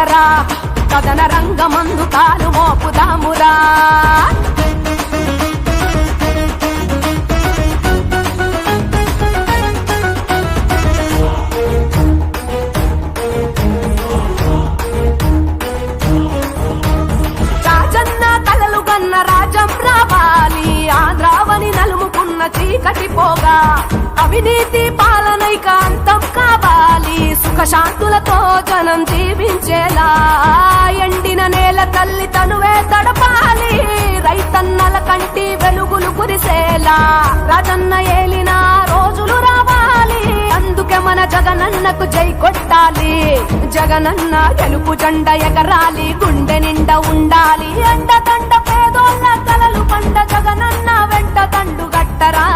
సోదరా కథన రంగమందు కాలు మోపుదామురా. రాజన్న కలలు గన్న రాజం రావాలి, ఆంధ్రావని నలుముకున్న చీకటి పోగా, అవినీతి పాలనైక అంతం కావాలి, సుఖశాంతులతో జనం జీవించేలా, ఎండిన నేల తల్లి తనువే తడపాలి, రైతన్నల కంటి వెలుగులు కురిసేలా, రాజన్న ఏలిన రోజులు రావాలి, అందుకే మన జగనన్నకు జై కొట్టాలి, జగనన్న గెలుపు జెండ ఎగరాలి, గుండె నిండా ఉండాలి, అండదండ పేదోళ్ళ కలలు పండ జగనన్న వెంట దండు గట్టరా,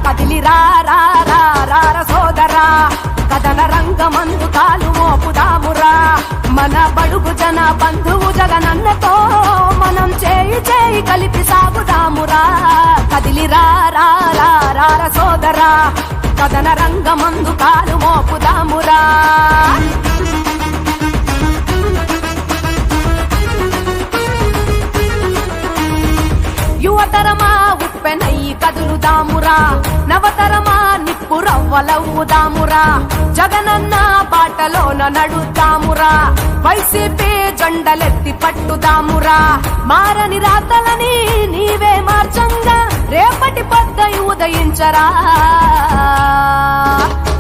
కదిలి రార సోదరా కథన రంగమందు కాలు మోపుదామురా. మన బడుగు జన బంధువు జగనన్నతో మనం చేయి కలిపి సాగుదామురా, కదిలి రార సోదరా కథన రంగమందు కాలు మోపుదామురా. యువతరమా ఉప్పెనయ్యి కదులుదామురా, నవతరమా నిప్పు రవ్వలవుదామురా, జగనన్న బాటలోన నడుద్దామురా, వైసీపీ జెండలెత్తి పట్టుదామురా, మారని రాతలని నీవే మార్చంగా రేపటి పొద్దై ఉదయించరా,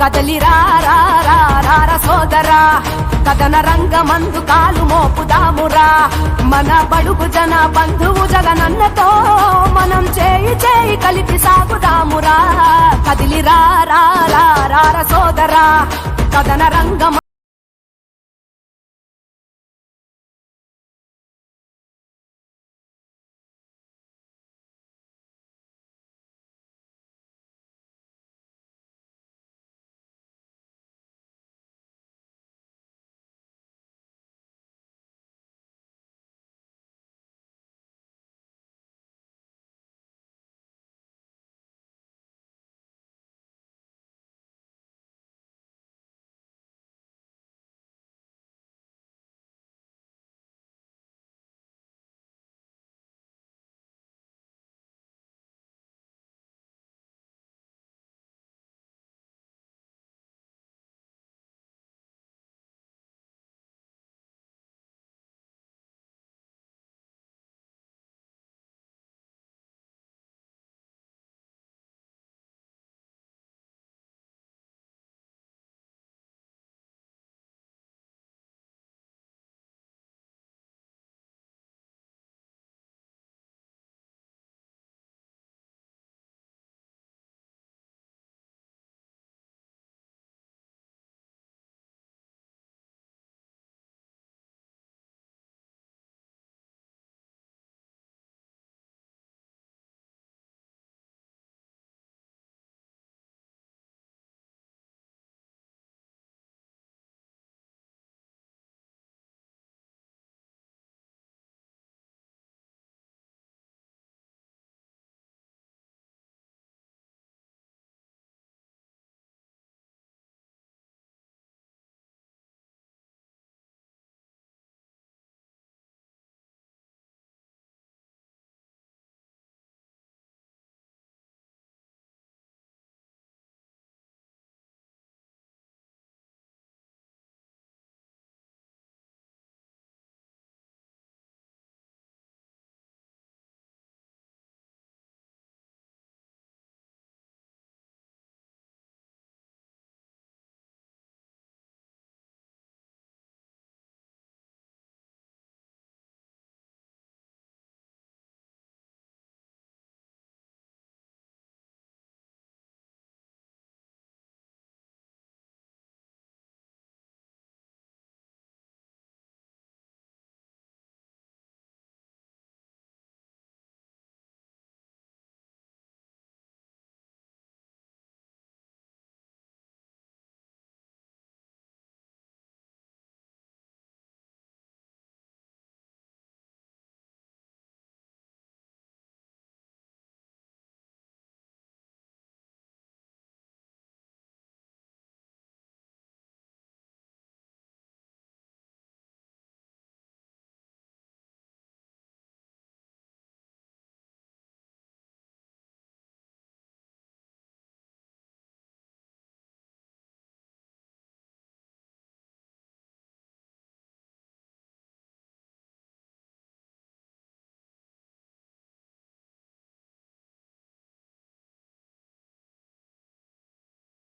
కదలి రార సోదరా కథన రంగమందు కాలు మోపుదామురా. మన బడుగు జన బంధువు జగనన్నతో మనం చేయి కలిపి సాగుదామురా, కదిలి రార సోదరా కథన రంగం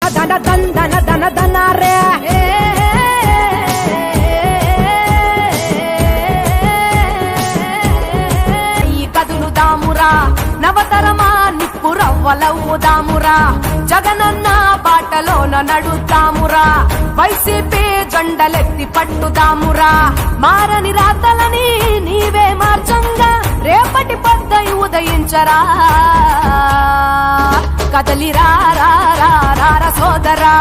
ధన దందన ధన ధన రే ఈ కదులుదామురా నవతరమా నిప్పు రవ్వలవుదామురా జగనన్న బాటలోన నడుద్దామురా వైసీపీ జెండలెత్తి పట్టుదామురా మారని రాతలని నీవే మార్చంగా రేపటి పొద్దై ఉదయించరా కదలిరా సోదరా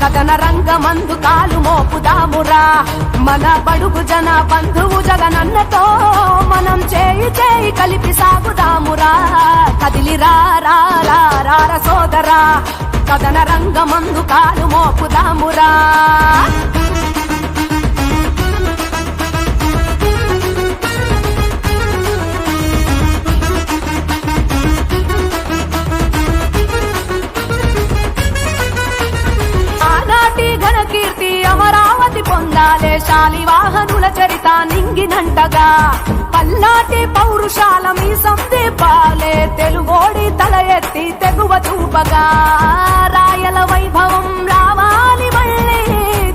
కథన రంగమందు కాలు మోపుదామురా మన బడుగు జన బంధువు జగనన్నతో మనం చేయి చేయి కలిపి సాగుదామురా కదిలిరా సోదరా కథన రంగమందు కాలు మోపుదామురా కీర్తి అమరావతి పొందాలే శాలివాహనుల చరిత నింగినంటగా పల్లాటి పౌరుషాల మీ సందీపాలే తెలుగోడి తల ఎత్తి తెగువ చూపగా రాయల వైభవం రావాలి మళ్ళీ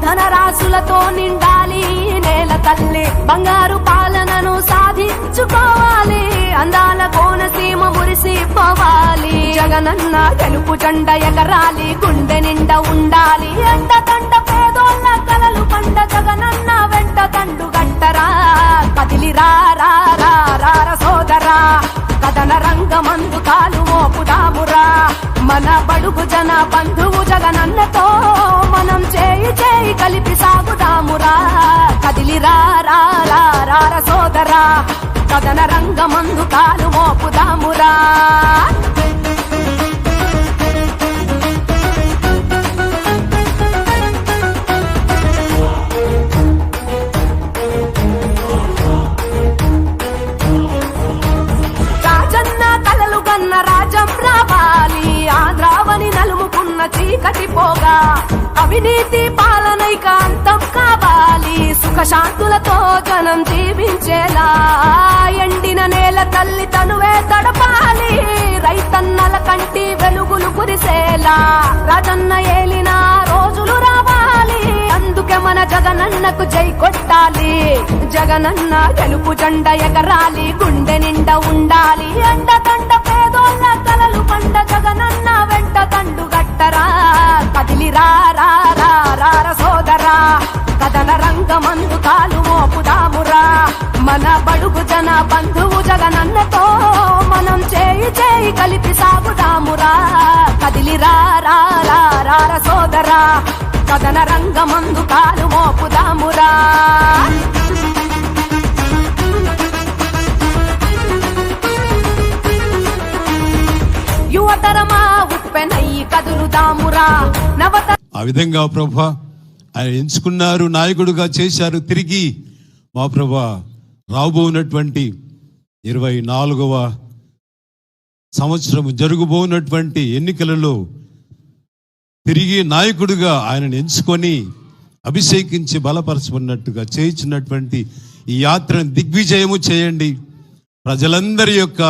ధనరాశులతో నిండాలి నేల తల్లి బంగారు పాలనను సాధించుకోవాలి అందాల కోనసీమ మురిసిపోవాలి జగనన్న గెలుపు జెండ ఎగరాలి గుండె నిండా ఉండాలి ఎండ తండ పేదోళ్ళ కలలు పండ జగనన్న వెంట తండు గట్టరా కదిలిరా సోదరా కథన రంగమందు కాలు మోపుదామురా మన బడుగు జన బంధువు జగనన్నతో మనం చేయి చేయి కలిపి సాగుదామురా కదిలిరా సోదరా కథన రంగమందు కాలు మోపుదామురా రాజం రావాలి ఆంధ్రావని నలుముకున్న చీకటి పోగా అవినీతి పాలనైక అంతం కావాలి సుఖశాంతులతో జనం జీవించేలా ఎండిన నేల తల్లి తనువే తడపాలి రైతన్నల కంటి వెలుగులు కురిసేలా రాజన్న ఏలిన రోజులు రావాలి అందుకే మన జగనన్నకు జై కొట్టాలి జగనన్న గెలుపు జెండ ఎగరాలి గుండె నిండా ఉండాలి ఎండ తండ పేదోళ్ళ కలలు పండ జగనన్న వెంట తండు గట్టరా కదిలిరా సోదరా కథన రంగమందు కాలు మోపుదామురా మన బడుగు జన బంధువు జగనన్నతో మనం చేయి చేయి కలిపి సాగుదామురా కదిలిరా సోదరా కథన రంగమందు కాలు మోపుదామురా యువతరమా ఉప్పెనయ్యి కదులుదామురా ఆ విధంగా ప్రభా ఆయన ఎంచుకున్నారు నాయకుడుగా చేశారు తిరిగి మా ప్రభా రాబోనటువంటి 24వ సంవత్సరం జరగబోనటువంటి ఎన్నికలలో తిరిగి నాయకుడిగా ఆయనను ఎంచుకొని అభిషేకించి బలపరచుకున్నట్టుగా చేయించినటువంటి ఈ యాత్రను దిగ్విజయము చేయండి ప్రజలందరి యొక్క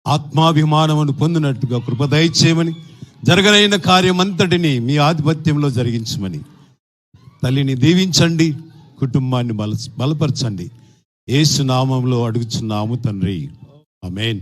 ఆత్మాభిమానమును పొందినట్టుగా కృప దయచేయమని జరగనైన కార్యమంతటిని మీ ఆధిపత్యంలో జరిగించమని తల్లిని దీవించండి కుటుంబాన్ని బలపరచండి యేసు నామములో అడుగుచున్నాము తండ్రి ఆమేన్.